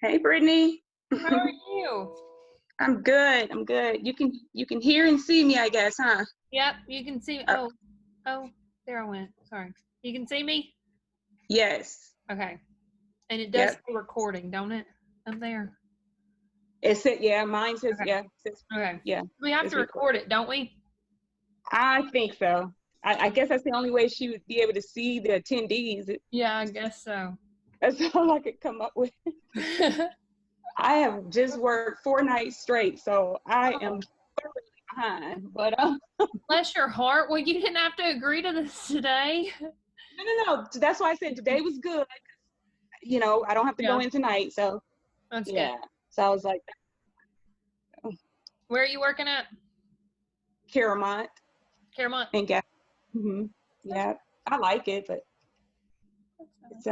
Hey, Brittany. How are you? I'm good. I'm good. You can hear and see me, I guess, huh? Yep, you can see. Uh, Oh, there I went. Sorry. You can see me? yes. Okay. And it does Yep. say recording, don't it? Up there. It said, yeah, mine says, Okay. yeah, it says, Okay. yeah, We have it's to record. record it, don't we? I think so. I guess that's the only way she would be able to see the attendees. Yeah, I guess so. That's all I could come up with. I have just worked 4 nights straight, so I am thoroughly behind. But Bless your heart. Well, you didn't have to agree to this today. no. That's why I said today was good. I don't have to go Yeah, in tonight, so that's good. yeah. So I was like, Where are you working at? Caramont. Claremont? And gas. Yeah, I like it, but it's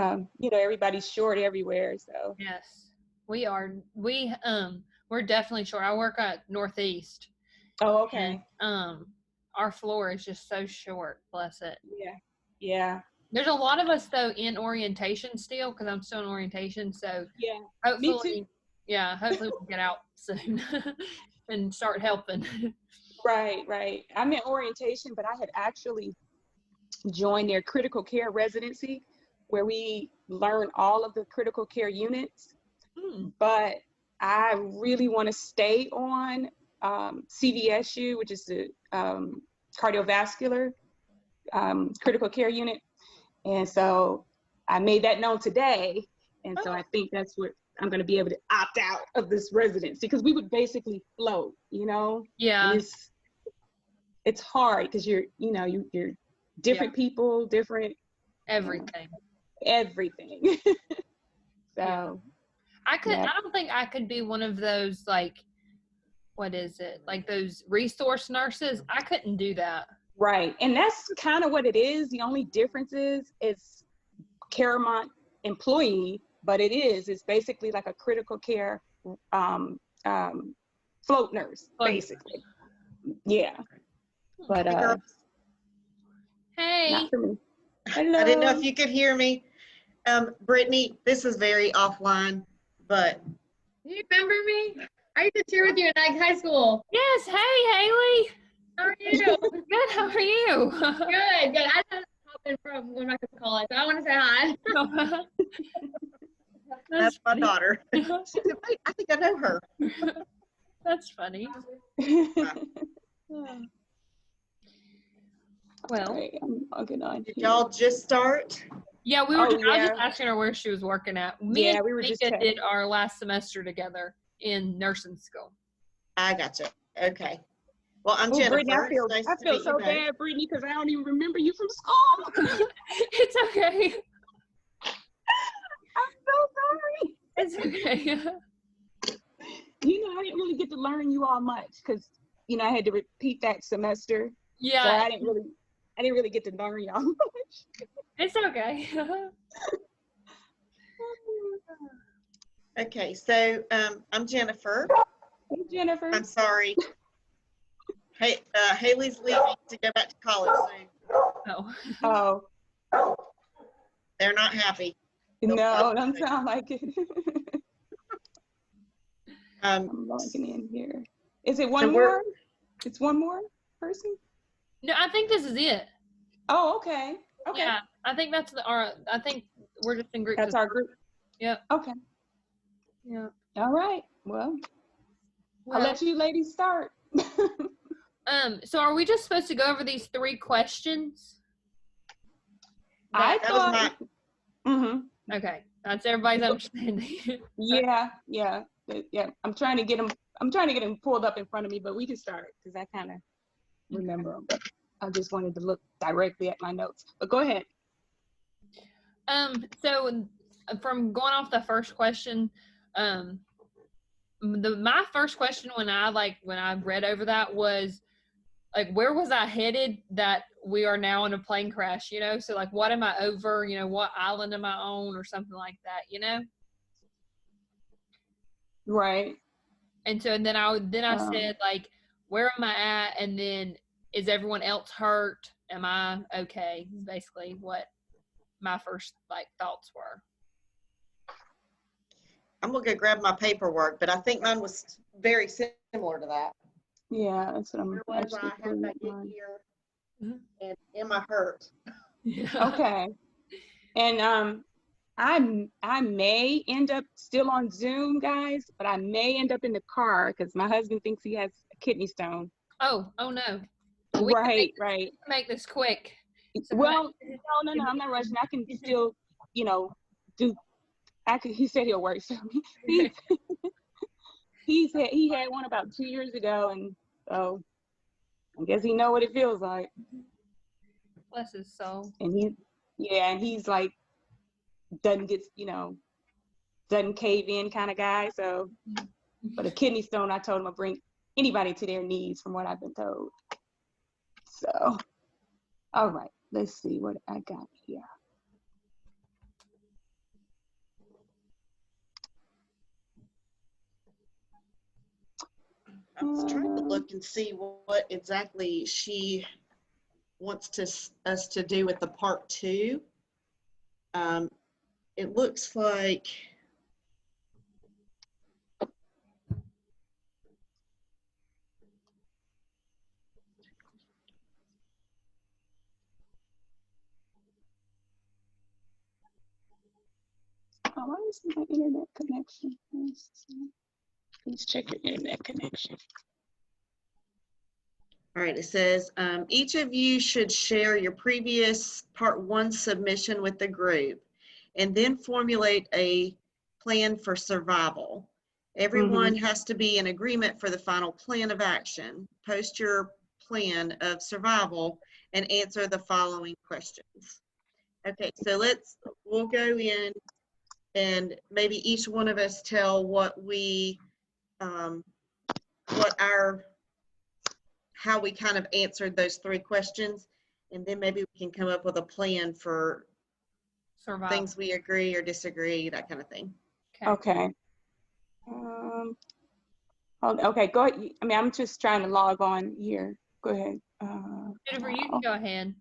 everybody's short everywhere. So Yes, we are. We're definitely short. I work at Northeast. oh, And okay. our floor is just so short, bless it. Yeah. There's a lot of us though in orientation still because I'm still in orientation. So Yeah. Me too. hopefully, hopefully we'll get out soon and start helping. Right. I'm in orientation, but I had actually joined their critical care residency where we learn all of the critical care units. But I really want to stay on CVSU, which is the cardiovascular critical care unit. And so I made that known today. And so I think that's what I'm going to be able to opt out of this residency because we would basically float, Yeah. And it's hard because you're different people, different everything. Everything. So I don't think I could be one of those what is it? Like those resource nurses. I couldn't do that. Right. And that's kind of what it is. The only difference is it's Caramont employee, but it's basically like a critical care float nurse, basically. Yeah. But hey. Not for me. Hello. I didn't know if you could hear me. Brittany, this is very offline, but Do you remember me? I used to cheer with you in high school. Yes. Hey, Haley. How are you? Good. How are you? Good. I just popped in from going back to college, so I want to say hi. that's my daughter. She said, wait, I think I know her. That's funny. Well, sorry, I'm logging on. Did y'all just start? Yeah, we were. I was just asking her where she was working at. Me and we were just did our last semester together in nursing school. I gotcha. Okay. Well, I'm Jennifer. Brittany, I feel so bad, Brittany, because I don't even remember you from school. It's okay. I'm so sorry. It's okay. I didn't really get to learn you all much because, I had to repeat that semester. Yeah. So I didn't really get to learn y'all much. It's okay. Okay, so I'm Jennifer. Hey, Jennifer. I'm sorry. Hey, Haley's leaving to go back to college soon. Oh. They're not happy. No, don't sound like it. I'm logging in here. Is it one more? It's one more person? No, I think this is it. Oh, okay. Yeah, I think that's I think we're just in groups. That's our group? Yeah. Okay. Yeah. All right. Well, I'll let you ladies start. So are we just supposed to go over these 3 questions? I thought. Okay, that's everybody's understanding. Yeah. I'm trying to get them pulled up in front of me, but we can start because I kind of remember them. But I just wanted to look directly at my notes. But go ahead. So from going off the first question, my first question when I read over that was where was I headed that we are now in a plane crash, so what am I over, what island am I on or something like that, Right. And so then I said where am I at, and then is everyone else hurt, am I okay, is basically what my first thoughts were. I'm gonna go grab my paperwork, but I think mine was very similar to that. Yeah, that's what I'm Where was actually I? How did pulling I up get mine. here? Mhm. And am I hurt? Yeah. Okay. And I may end up still on Zoom, guys, but I may end up in the car because my husband thinks he has a kidney stone. Oh no. Well, we Right, can right. make this quick. So Well, no, I'm not rushing. I can still, do. He said he'll work. So he had one about 2 years ago, and so I guess he know what it feels like. bless his soul. And he's like doesn't get, doesn't cave in kind of guy. So, but a kidney stone, I told him I'll bring anybody to their knees, from what I've been told. So, all right, let's see what I got here. I was trying to look and see what exactly she wants us to do with the part 2. It looks like Oh, why is my internet connection? Please check your internet connection. all right, it says, each of you should share your previous part 1 submission with the group and then formulate a plan for survival. Everyone has to be in agreement for the final plan of action. Post your plan of survival and answer the following questions. Okay, so we'll go in and maybe each one of us tell how we kind of answered those 3 questions, and then maybe we can come up with a plan for Survival. things we agree or disagree, that kind of thing. Okay. Okay, go ahead. I mean, I'm just trying to log on here. Go ahead. Jennifer, you can go ahead.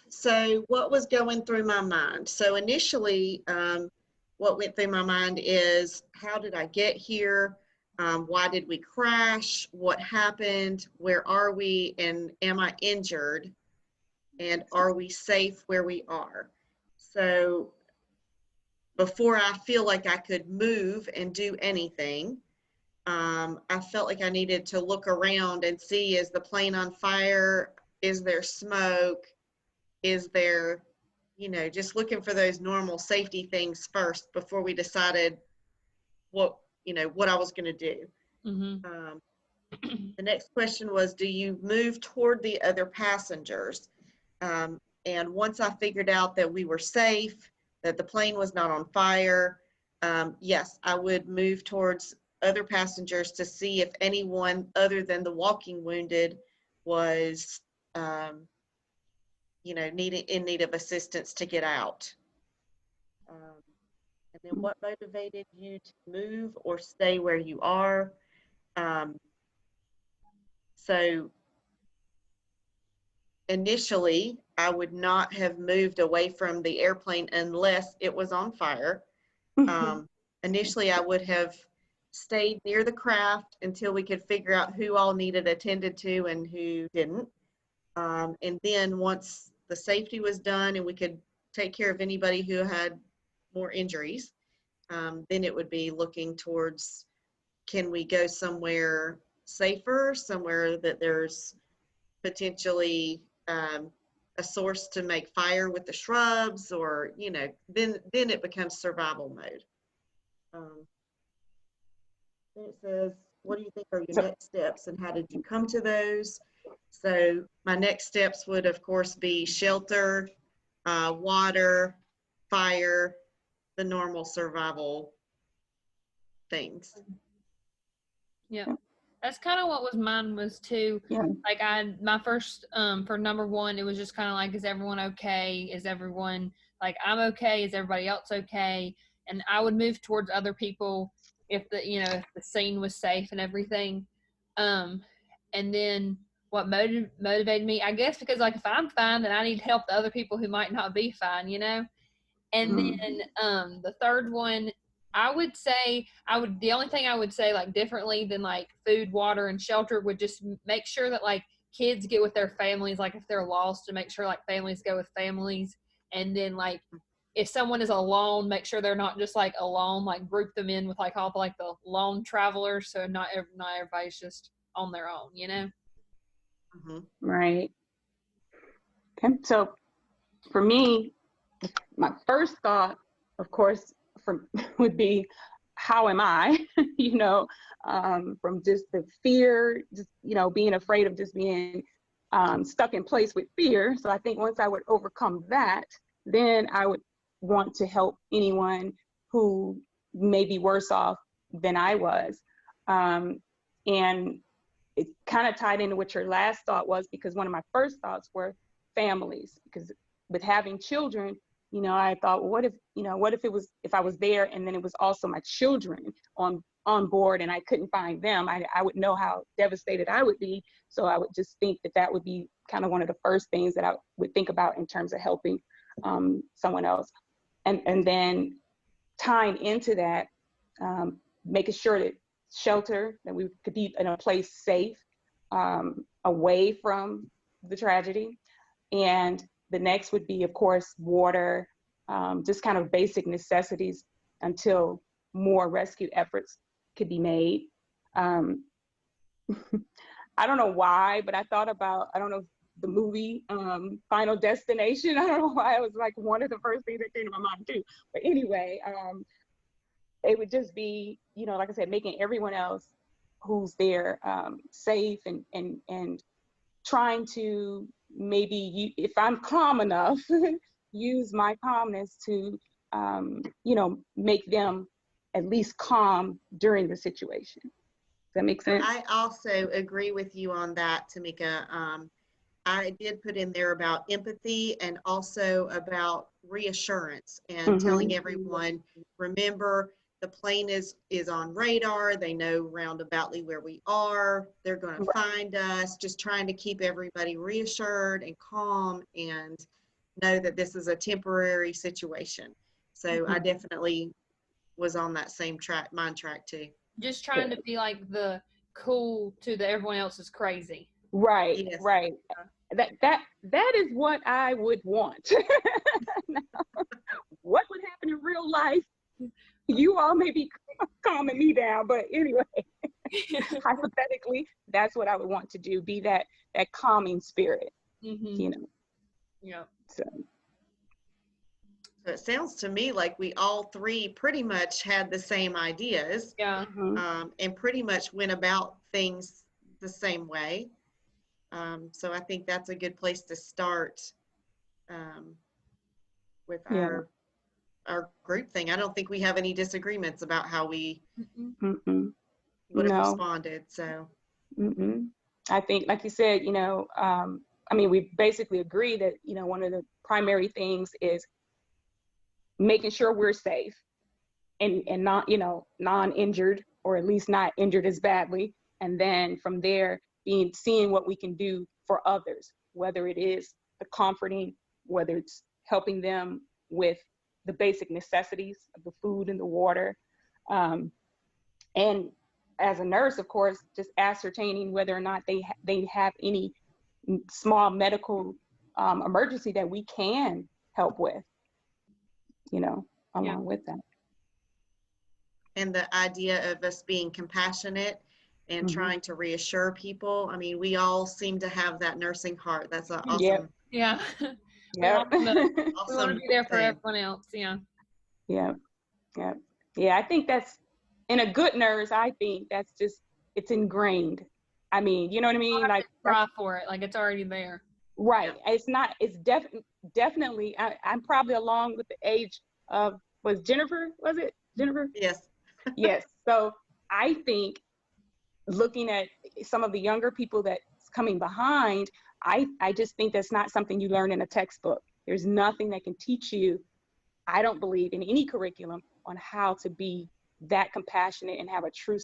So what was going through my mind? So initially, what went through my mind is, how did I get here? Why did we crash? What happened? Where are we? And am I injured? And are we safe where we are? So before I feel like I could move and do anything, I felt like I needed to look around and see, is the plane on fire? Is there smoke? Is there, just looking for those normal safety things first before we decided what I was going to do. The next question was, do you move toward the other passengers? And once I figured out that we were safe, that the plane was not on fire, yes, I would move towards other passengers to see if anyone other than the walking wounded was, in need of assistance to get out. And then what motivated you to move or stay where you are? So initially, I would not have moved away from the airplane unless it was on fire. Initially, I would have stayed near the craft until we could figure out who all needed attended to and who didn't. And then once the safety was done and we could take care of anybody who had more injuries, then it would be looking towards, can we go somewhere safer, somewhere that there's potentially a source to make fire with the shrubs, or then it becomes survival mode. Then it says, what do you think are your next steps and how did you come to those? So my next steps would of course be shelter, water, fire, the normal survival things. Yeah. That's kind of what mine was too. Yeah. Like my first, for number 1, it was just kind of like, is everyone okay? Is everyone, like, I'm okay? Is everybody else okay? And I would move towards other people if the scene was safe and everything. And then what motivated me, I guess, because like, if I'm fine, then I need to help the other people who might not be fine, And then the third one, I would say the only thing I would say like differently than like food, water, and shelter would just make sure that like kids get with their families. Like if they're lost, to make sure like families go with families, and then like if someone is alone, make sure they're not just like alone. Like group them in with like all the, like the lone travelers, so not everybody's just on their own. You know. Mhm. Right. Okay. So for me, my first thought, of course, would be, how am I? you know, from just the fear, just, you know, being afraid of just being stuck in place with fear. So I think once I would overcome that, then I would want to help anyone who may be worse off than I was. And it kind of tied into what your last thought was, because one of my first thoughts were families, because with having children, you know, I thought, well, what if I was there and then it was also my children on board and I couldn't find them, I would know how devastated I would be. So I would just think that would be kind of one of the first things that I would think about in terms of helping someone else. And then tying into that, making sure that shelter, that we could be in a place safe, away from the tragedy. And the next would be, of course, water, just kind of basic necessities until more rescue efforts could be made. I don't know why, but I thought about, I don't know, the movie Final Destination. I don't know why it was like one of the first things that came to my mind too. But anyway, it would just be, you know, like I said, making everyone else who's there safe, and trying to maybe, if I'm calm enough, use my calmness to, you know, make them at least calm during the situation. Does that make sense? I also agree with you on that, Tamika. I did put in there about empathy and also about reassurance and telling everyone, remember, the plane is on radar. They know roundaboutly where we are. They're going to find us. Just trying to keep everybody reassured and calm and know that this is a temporary situation. So I definitely was on that same mind track too. Just trying to be like the cool to the everyone else is crazy. Right, Yes. right. That is what I would want. What would happen in real life? You all may be calming me down, but anyway, hypothetically, that's what I would want to do, be that calming spirit, you know. Yeah. So it sounds to me like we all three pretty much had the same ideas. Yeah. And pretty much went about things the same way. So I think that's a good place to start with our group thing. I don't think we have any disagreements about how we would have responded. So I think, like you said, you know, I mean, we basically agree that, you know, one of the primary things is making sure we're safe and not, you know, non-injured, or at least not injured as badly. And then from there, seeing what we can do for others, whether it is the comforting, whether it's helping them with the basic necessities of the food and the water. And as a nurse, of course, just ascertaining whether or not they have any small medical emergency that we can help with, you know, along with that. And the idea of us being compassionate and trying to reassure people. I mean, we all seem to have that nursing heart. That's an awesome. Yeah. Yeah. We want to be there for everyone else. Yeah. Yeah. I think that's, in a good nurse, I think that's just, it's ingrained. I mean, you know what I mean? Like, try for it. Like, it's already there. Right. It's not, it's definitely, I'm probably along with the age of, was it Jennifer? Yes. Yes. So I think, looking at some of the younger people that's coming behind, I just think that's not something you learn in a textbook. There's nothing that can teach you, I don't believe, in any curriculum on how to be that compassionate and have a true